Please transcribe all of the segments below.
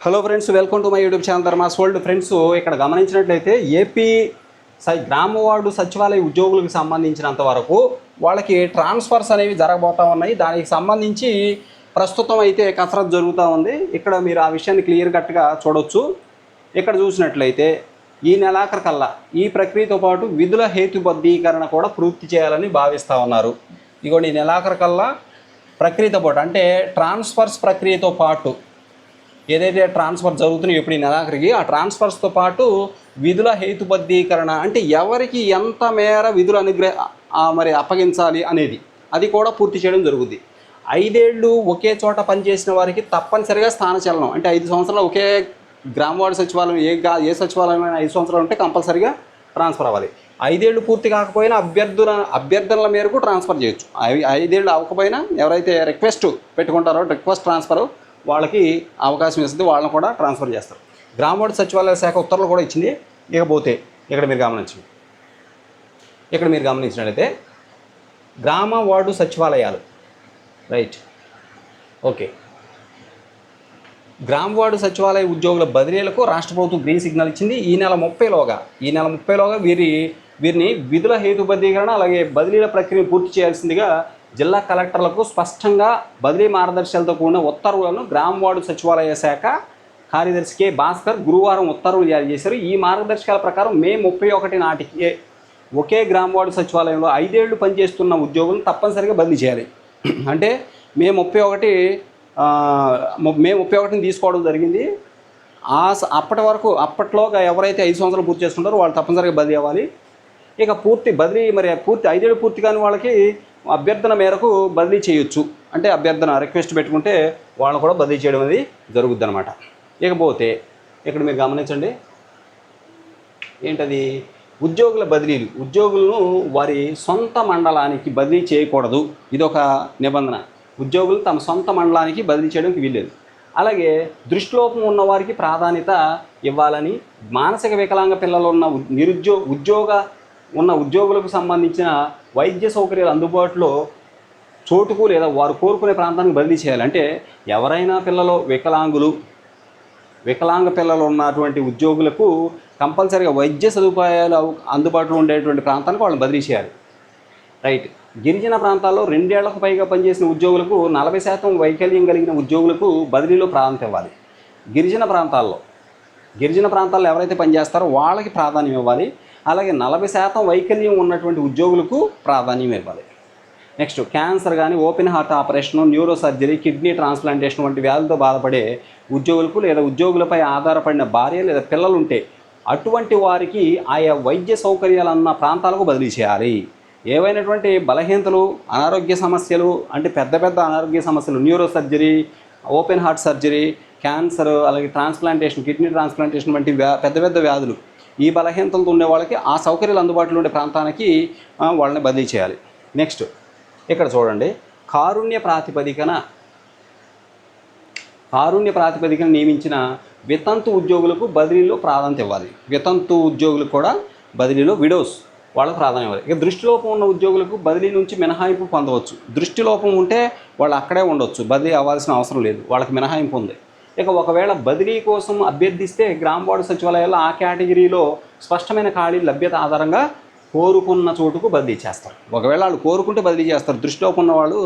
Hello friends, welcome to my YouTube channel Dharma's world. Friends, ఇక్కడ గమనించినట్లయితే AP గ్రామ ward సచివాలయ ఉద్యోగులకు సంబంధించినంత వరకు వాళ్ళకి ట్రాన్స్ఫర్స్ అనేవి జరగబోతూ ఉన్నాయి. దానికి సంబంధించి ప్రస్తుతం అయితే కసరత్తు జరుగుతూ ఉంది. ఇక్కడ మీరు ఆ విషయాన్ని క్లియర్ కట్గా చూడొచ్చు. ఇక్కడ చూసినట్లయితే ఈ నెలాఖరికల్లా ఈ ప్రక్రియతో పాటు విధుల హేతుబద్ధీకరణ కూడా పూర్తి చేయాలని భావిస్తూ ఉన్నారు. ఇదిగోండి, ఈ నెలాఖరికల్లా ప్రక్రియతో పాటు అంటే ట్రాన్స్ఫర్స్ ప్రక్రియతో పాటు ఏదైతే ట్రాన్స్ఫర్ జరుగుతున్నాయో ఇప్పుడు ఈ నెలాఖరికి ఆ ట్రాన్స్ఫర్స్తో పాటు విధుల హేతుబద్ధీకరణ అంటే ఎవరికి ఎంత మేర విధులు మరి అప్పగించాలి అనేది అది కూడా పూర్తి చేయడం జరుగుద్ది. 5 ఏళ్ళు ఒకే చోట పనిచేసిన వారికి తప్పనిసరిగా స్థానచలనం అంటే 5 సంవత్సరాలు ఒకే గ్రామ వార్డు సచివాలయం ఏ సచివాలయమైన 5 సంవత్సరాలు ఉంటే కంపల్సరిగా ట్రాన్స్ఫర్ అవ్వాలి. 5 ఏళ్ళు పూర్తి కాకపోయినా అభ్యర్థనల మేరకు ట్రాన్స్ఫర్ చేయొచ్చు. 5 ఏళ్ళు అవ్వకపోయినా ఎవరైతే రిక్వెస్ట్ పెట్టుకుంటారో రిక్వెస్ట్ ట్రాన్స్ఫర్ వాళ్ళకి అవకాశం ఇస్తుంది, వాళ్ళని కూడా ట్రాన్స్ఫర్ చేస్తారు. గ్రామ వార్డు సచివాలయ శాఖ ఉత్తర్వులు కూడా ఇచ్చింది. ఇకపోతే ఇక్కడ మీరు గమనించినట్లయితే గ్రామ వార్డు సచివాలయాలు రైట్ ఓకే గ్రామ వార్డు సచివాలయ ఉద్యోగుల బదిలీలకు రాష్ట్ర ప్రభుత్వం గ్రీన్ సిగ్నల్ ఇచ్చింది. ఈ నెల 30లోగా వీరిని విధుల హేతుబద్ధీకరణ అలాగే బదిలీల ప్రక్రియను పూర్తి చేయాల్సిందిగా జిల్లా కలెక్టర్లకు స్పష్టంగా బదిలీ మార్గదర్శకాలతో కూడిన ఉత్తర్వులను గ్రామ వార్డు సచివాలయ శాఖ కార్యదర్శి కె భాస్కర్ గురువారం ఉత్తర్వులు జారీ చేశారు. ఈ మార్గదర్శకాల ప్రకారం మే 31 నాటికి ఒకే గ్రామ వార్డు సచివాలయంలో 5 ఏళ్ళు పనిచేస్తున్న ఉద్యోగులను తప్పనిసరిగా బదిలీ చేయాలి. అంటే మే 31 తీసుకోవడం జరిగింది. అప్పట్లోగా ఎవరైతే 5 సంవత్సరాలు పూర్తి చేసుకుంటారో వాళ్ళు తప్పనిసరిగా బదిలీ అవ్వాలి. ఇక పూర్తి 5 ఏళ్ళు పూర్తి కాని వాళ్ళకి అభ్యర్థన మేరకు బదిలీ చేయొచ్చు. అంటే రిక్వెస్ట్ పెట్టుకుంటే వాళ్ళని కూడా బదిలీ చేయడం అనేది జరుగుద్ది అనమాట. ఇకపోతే ఇక్కడ మీరు గమనించండి, ఏంటది ఉద్యోగుల బదిలీలు. ఉద్యోగులను వారి సొంత మండలానికి బదిలీ చేయకూడదు, ఇదొక నిబంధన. ఉద్యోగులు తమ సొంత మండలానికి బదిలీ చేయడానికి వీల్లేదు. అలాగే దృష్టిలోపం ఉన్న వారికి ప్రాధాన్యత ఇవ్వాలని, మానసిక వికలాంగ పిల్లలు ఉన్న ఉద్యోగులకు సంబంధించిన వైద్య సౌకర్యాలు అందుబాటులో చోటుకు లేదా వారు కోరుకునే ప్రాంతానికి బదిలీ చేయాలి. అంటే ఎవరైనా వికలాంగ పిల్లలు ఉన్నటువంటి ఉద్యోగులకు కంపల్సరీగా వైద్య సదుపాయాలు అందుబాటులో ఉండేటువంటి ప్రాంతానికి వాళ్ళని బదిలీ చేయాలి. రైట్. గిరిజన ప్రాంతాల్లో 2 ఏళ్లకు పైగా పనిచేసిన ఉద్యోగులకు 40% వైకల్యం కలిగిన ఉద్యోగులకు బదిలీలో ప్రాధాన్యత ఇవ్వాలి. గిరిజన ప్రాంతాల్లో ఎవరైతే పనిచేస్తారో వాళ్ళకి ప్రాధాన్యం ఇవ్వాలి. అలాగే 40% వైకల్యం ఉన్నటువంటి ఉద్యోగులకు ప్రాధాన్యం ఇవ్వాలి. నెక్స్ట్, క్యాన్సర్ కానీ open heart operation, neuro surgery, kidney transplantation వంటి వ్యాధులతో బాధపడే ఉద్యోగులకు లేదా ఉద్యోగులపై ఆధారపడిన భార్య లేదా పిల్లలు ఉంటే అటువంటి వారికి ఆయా వైద్య సౌకర్యాలన్న ప్రాంతాలకు బదిలీ చేయాలి. ఏవైనటువంటి బలహీనతలు, అనారోగ్య సమస్యలు అంటే పెద్ద అనారోగ్య సమస్యలు, neuro surgery, open heart surgery, cancer, అలాగే ట్రాన్స్ప్లాంటేషన్, కిడ్నీ ట్రాన్స్ప్లాంటేషన్ వంటి పెద్ద వ్యాధులు, ఈ బలహీనతలతో ఉండే వాళ్ళకి ఆ సౌకర్యాలు అందుబాటులో ఉండే ప్రాంతానికి వాళ్ళని బదిలీ చేయాలి. నెక్స్ట్ ఇక్కడ చూడండి, కారుణ్య ప్రాతిపదికన నియమించిన వితంతు ఉద్యోగులకు బదిలీలో ప్రాధాన్యత ఇవ్వాలి. వితంతు ఉద్యోగులకు కూడా బదిలీలో విడోస్ వాళ్ళకు ప్రాధాన్యం ఇవ్వాలి. ఇక దృష్టిలోపం ఉన్న ఉద్యోగులకు బదిలీ నుంచి మినహాయింపు పొందవచ్చు. దృష్టిలోపం ఉంటే వాళ్ళు అక్కడే ఉండొచ్చు, బదిలీ అవ్వాల్సిన అవసరం లేదు, వాళ్ళకి మినహాయింపు ఉంది. ఇక ఒకవేళ బదిలీ కోసం అభ్యర్థిస్తే గ్రామ వార్డు సచివాలయాల్లో ఆ కేటగిరీలో స్పష్టమైన ఖాళీ లభ్యత ఆధారంగా కోరుకున్న చోటుకు బదిలీ చేస్తారు. ఒకవేళ వాళ్ళు కోరుకుంటే బదిలీ చేస్తారు. దృష్టిలో ఉన్న వాళ్ళు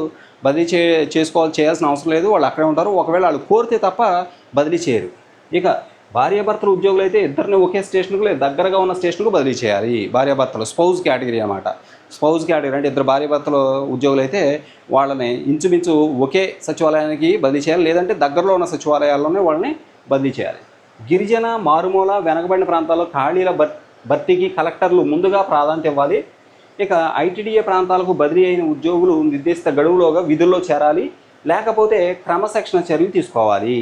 బదిలీ చేయాల్సిన అవసరం లేదు, వాళ్ళు అక్కడే ఉంటారు. ఒకవేళ వాళ్ళు కోరితే తప్ప బదిలీ చేయరు. ఇక భార్యాభర్తలు ఉద్యోగులు అయితే ఇద్దరిని ఒకే స్టేషన్కు లేదా దగ్గరగా ఉన్న స్టేషన్కు బదిలీ చేయాలి. భార్యాభర్తలు స్పౌజ్ కేటగిరీ అన్నమాట. స్పౌజ్ కేటగిరీ అంటే ఇద్దరు భార్యాభర్తలు ఉద్యోగులు అయితే వాళ్ళని ఇంచుమించు ఒకే సచివాలయానికి బదిలీ చేయాలి, లేదంటే దగ్గరలో ఉన్న సచివాలయాల్లోనే వాళ్ళని బదిలీ చేయాలి. గిరిజన, మారుమూల, వెనకబడిన ప్రాంతాల్లో ఖాళీల భర్తీకి కలెక్టర్లు ముందుగా ప్రాధాన్యత ఇవ్వాలి. ఇక ఐటీడీఏ ప్రాంతాలకు బదిలీ అయిన ఉద్యోగులు నిర్దేశిత గడువులోగా విధుల్లో చేరాలి, లేకపోతే క్రమశిక్షణ చర్యలు తీసుకోవాలి.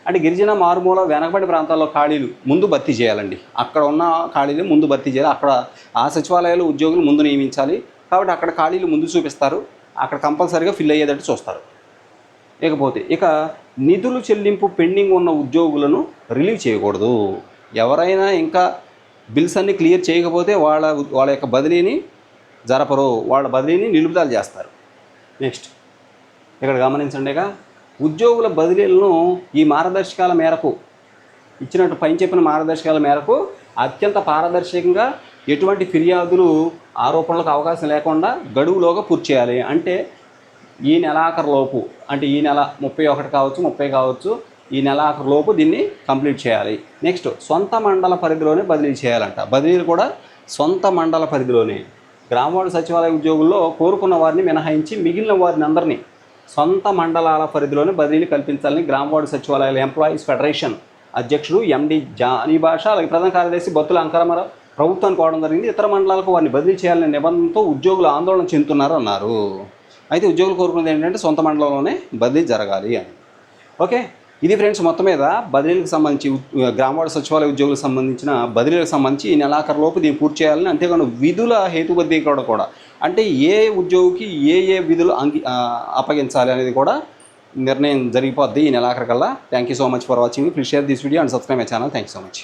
అంటే గిరిజన, మారుమూల, వెనకబడిన ప్రాంతాల్లో ఖాళీలు ముందు భర్తీ చేయాలండి. అక్కడ ఉన్న ఖాళీలు ముందు భర్తీ చేయాలి. అక్కడ ఆ సచివాలయాలు ఉద్యోగులు ముందు నియమించాలి కాబట్టి అక్కడ ఖాళీలు ముందు చూపిస్తారు, అక్కడ కంపల్సరీగా ఫిల్ అయ్యేటట్టు చూస్తారు. ఇక నిధులు చెల్లింపు పెండింగ్ ఉన్న ఉద్యోగులను రిలీవ్ చేయకూడదు. ఎవరైనా ఇంకా బిల్స్ అన్ని క్లియర్ చేయకపోతే వాళ్ళ యొక్క బదిలీని జరపరు, వాళ్ళ బదిలీని నిలుపుదల చేస్తారు. నెక్స్ట్ ఇక్కడ గమనించండిగా, ఉద్యోగుల బదిలీలను ఈ మార్గదర్శకాల మేరకు ఇచ్చినట్టు పైన చెప్పిన మార్గదర్శకాల మేరకు అత్యంత పారదర్శకంగా ఎటువంటి ఫిర్యాదులు ఆరోపణలకు అవకాశం లేకుండా గడువులోగా పూర్తి చేయాలి. అంటే ఈ నెలాఖరులోపు, అంటే ఈ నెల 31 కావచ్చు, 30 కావచ్చు, ఈ నెలాఖరులోపు దీన్ని కంప్లీట్ చేయాలి. నెక్స్ట్ సొంత మండల పరిధిలోనే బదిలీ చేయాలంట. బదిలీలు కూడా సొంత మండల పరిధిలోనే. గ్రామవార్డు సచివాలయ ఉద్యోగుల్లో కోరుకున్న వారిని మినహాయించి మిగిలిన వారిని అందరినీ సొంత మండలాల పరిధిలోనే బదిలీలు కల్పించాలని గ్రామవార్డు సచివాలయాల ఎంప్లాయీస్ ఫెడరేషన్ అధ్యక్షుడు ఎండి జానీ భాష, అలాగే ప్రధాన కార్యదర్శి బత్తుల అంకరమరావు ప్రభుత్వానికి కోవడం జరిగింది. ఇతర మండలాలకు వారిని బదిలీ చేయాలనే నిబంధనతో ఉద్యోగులు ఆందోళన చెందుతున్నారు అన్నారు. అయితే ఉద్యోగులు కోరుకున్నది ఏంటంటే సొంత మండలంలోనే బదిలీ జరగాలి అని. ఓకే, ఇది ఫ్రెండ్స్ మొత్తం మీద బదిలీలకు సంబంధించి గ్రామవార్డు సచివాలయ ఉద్యోగులకు సంబంధించిన బదిలీలకు సంబంధించి ఈ నెలాఖరులోపు దీన్ని పూర్తి చేయాలని, అంతేకాదు విధుల హేతుబద్ధీకరణ కూడా, అంటే ఏ ఉద్యోగికి ఏ విధులు అప్పగించాలి అనేది కూడా నిర్ణయం జరిగిపోద్ది ఈ నెలాఖరు కల్లా. Thank you so much for watching. Please share this video and subscribe my channel. Thank you so much.